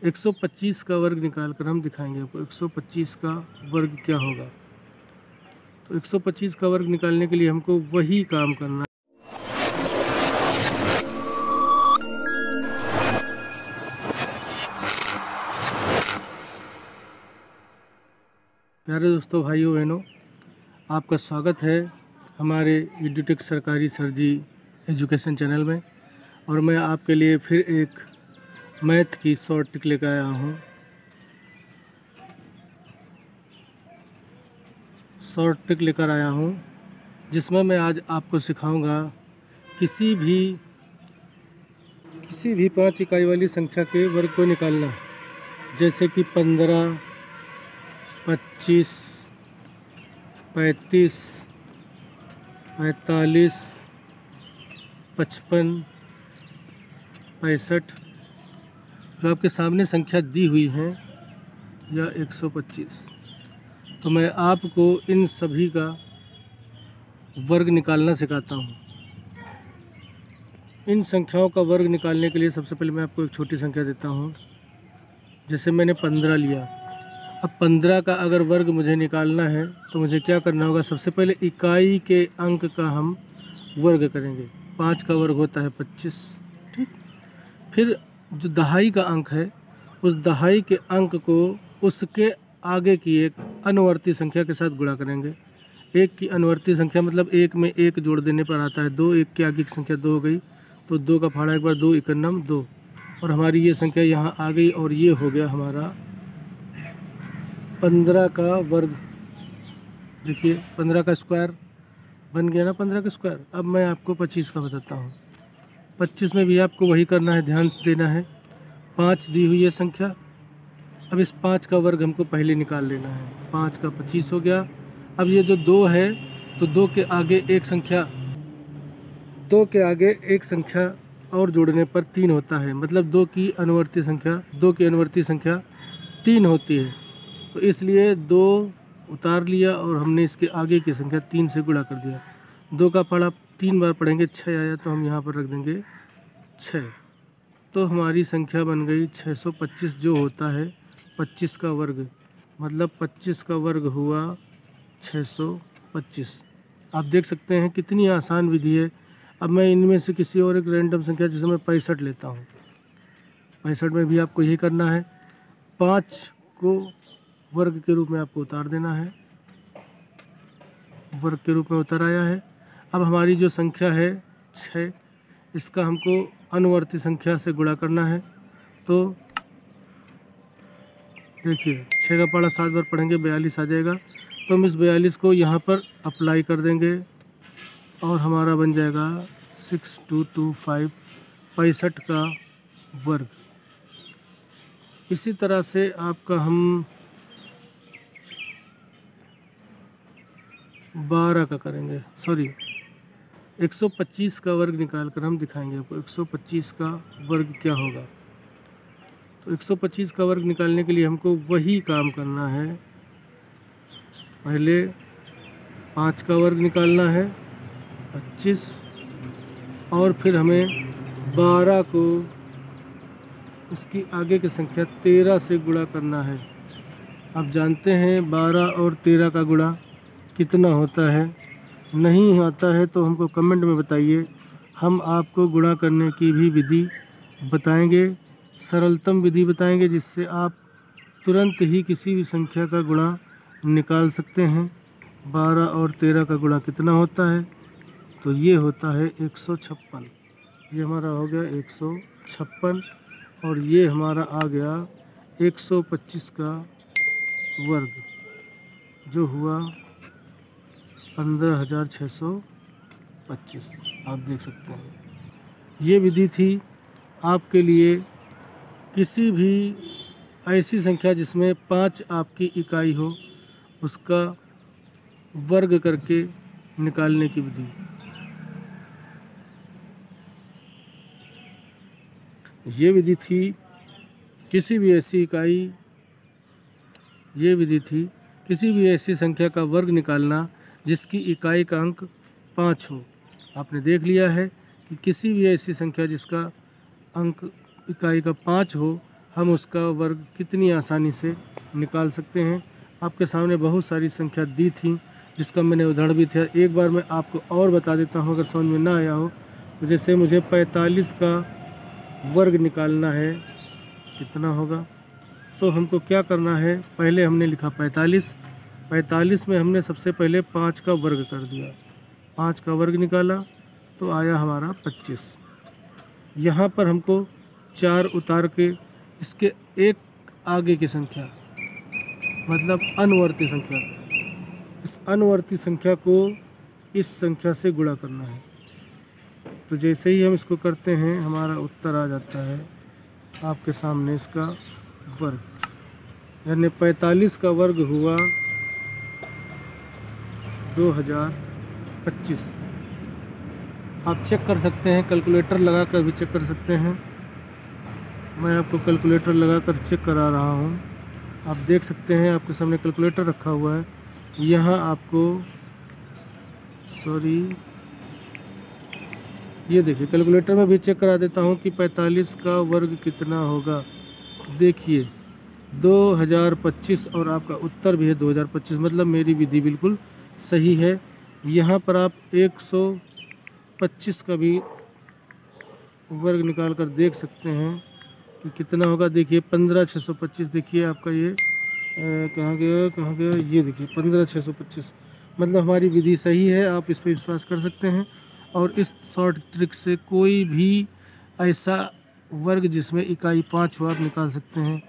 125 का वर्ग निकाल कर हम दिखाएंगे आपको 125 का वर्ग क्या होगा। तो 125 का वर्ग निकालने के लिए हमको वही काम करना है। प्यारे दोस्तों, भाइयों बहनों, आपका स्वागत है हमारे एडुटेक सरकारी सर जी एजुकेशन चैनल में। और मैं आपके लिए फिर एक मैथ की शॉर्ट ट्रिक लेकर आया हूँ। जिसमें मैं आज आपको सिखाऊंगा किसी भी 5 इकाई वाली संख्या के वर्ग को निकालना। जैसे कि 15, 25, 35, 45, 55, 65 जो आपके सामने संख्या दी हुई है, या 125। तो मैं आपको इन सभी का वर्ग निकालना सिखाता हूँ। इन संख्याओं का वर्ग निकालने के लिए सबसे पहले मैं आपको एक छोटी संख्या देता हूँ। जैसे मैंने 15 लिया। अब 15 का अगर वर्ग मुझे निकालना है तो मुझे क्या करना होगा? सबसे पहले इकाई के अंक का हम वर्ग करेंगे। 5 का वर्ग होता है 25, ठीक। फिर जो दहाई का अंक है, उस दहाई के अंक को उसके आगे की एक अनुवर्ती संख्या के साथ गुणा करेंगे। एक की अनुवर्ती संख्या मतलब एक में एक जोड़ देने पर आता है 2। एक के आगे की संख्या 2 हो गई, तो 2 का फाड़ा एक बार 2 × 9 2, और हमारी ये संख्या यहाँ आ गई, और ये हो गया हमारा 15 का वर्ग। देखिए 15 का स्क्वायर बन गया ना, 15 का स्क्वायर। अब मैं आपको 25 का बताता हूँ। 25 में भी आपको वही करना है, ध्यान देना है। 5 दी हुई है संख्या। अब इस 5 का वर्ग हमको पहले निकाल लेना है। 5 का 25 हो गया। अब ये जो 2 है, तो 2 के आगे एक संख्या और जोड़ने पर 3 होता है, मतलब 2 की अनुवर्ती संख्या 3 होती है। तो इसलिए 2 उतार लिया और हमने इसके आगे की संख्या 3 से गुणा कर दिया। 2 का फाड़ा 3 बार पढ़ेंगे, 6 आया, तो हम यहाँ पर रख देंगे 6। तो हमारी संख्या बन गई 625, जो होता है 25 का वर्ग। मतलब 25 का वर्ग हुआ 625। आप देख सकते हैं कितनी आसान विधि है। अब मैं इनमें से किसी और एक रैंडम संख्या, जैसे मैं 65 लेता हूँ। 65 में भी आपको यही करना है। 5 को वर्ग के रूप में आपको उतार देना है। वर्ग के रूप में उतर आया है। अब हमारी जो संख्या है 6, इसका हमको अनुवर्ती संख्या से गुणा करना है। तो देखिए 6 का पढ़ा 7 बार पढ़ेंगे, 42 आ जाएगा। तो हम इस 42 को यहाँ पर अप्लाई कर देंगे, और हमारा बन जाएगा 6225, 65 का वर्ग। इसी तरह से आपका हम 12 का करेंगे, 125 का वर्ग निकाल कर हम दिखाएंगे आपको 125 का वर्ग क्या होगा। तो 125 का वर्ग निकालने के लिए हमको वही काम करना है। पहले 5 का वर्ग निकालना है 25, और फिर हमें 12 को इसकी आगे की संख्या 13 से गुणा करना है। आप जानते हैं 12 और 13 का गुणा कितना होता है? नहीं आता है तो हमको कमेंट में बताइए। हम आपको गुणा करने की भी विधि बताएंगे, सरलतम विधि बताएंगे, जिससे आप तुरंत ही किसी भी संख्या का गुणा निकाल सकते हैं। 12 और 13 का गुणा कितना होता है? तो ये होता है 156। ये हमारा हो गया 156, और ये हमारा आ गया 125 का वर्ग, जो हुआ 15,625। आप देख सकते हैं ये विधि थी आपके लिए किसी भी ऐसी संख्या जिसमें 5 आपकी इकाई हो, उसका वर्ग करके निकालने की विधि। ये विधि थी किसी भी ऐसी संख्या का वर्ग निकालना जिसकी इकाई का अंक 5 हो। आपने देख लिया है कि किसी भी ऐसी संख्या जिसका अंक इकाई का 5 हो, हम उसका वर्ग कितनी आसानी से निकाल सकते हैं। आपके सामने बहुत सारी संख्या दी थी जिसका मैंने उदाहरण भी था। एक बार मैं आपको और बता देता हूँ अगर समझ में ना आया हो। तो जैसे मुझे 45 का वर्ग निकालना है, कितना होगा, तो हमको क्या करना है, पहले हमने लिखा 45 में हमने सबसे पहले 5 का वर्ग कर दिया, 5 का वर्ग निकाला तो आया हमारा 25। यहाँ पर हमको 4 उतार के इसके एक आगे की संख्या मतलब अनुवर्ती संख्या, इस अनुवर्ती संख्या को इस संख्या से गुणा करना है। तो जैसे ही हम इसको करते हैं हमारा उत्तर आ जाता है आपके सामने इसका वर्ग, यानी 45 का वर्ग हुआ 2025। आप चेक कर सकते हैं, कैलकुलेटर लगा कर भी चेक कर सकते हैं। मैं आपको कैलकुलेटर लगा कर चेक करा रहा हूँ। आप देख सकते हैं आपके सामने कैलकुलेटर रखा हुआ है। यहाँ आपको ये देखिए कैलकुलेटर में भी चेक करा देता हूँ कि 45 का वर्ग कितना होगा। देखिए 2025 और आपका उत्तर भी है 2025, मतलब मेरी विधि बिल्कुल सही है। यहाँ पर आप 125 का भी वर्ग निकाल कर देख सकते हैं कि कितना होगा। देखिए 15,625, देखिए आपका ये कहाँ गया, ये देखिए 15,625, मतलब हमारी विधि सही है। आप इस पर विश्वास कर सकते हैं। और इस शॉर्ट ट्रिक से कोई भी ऐसा वर्ग जिसमें इकाई 5 हो आप निकाल सकते हैं।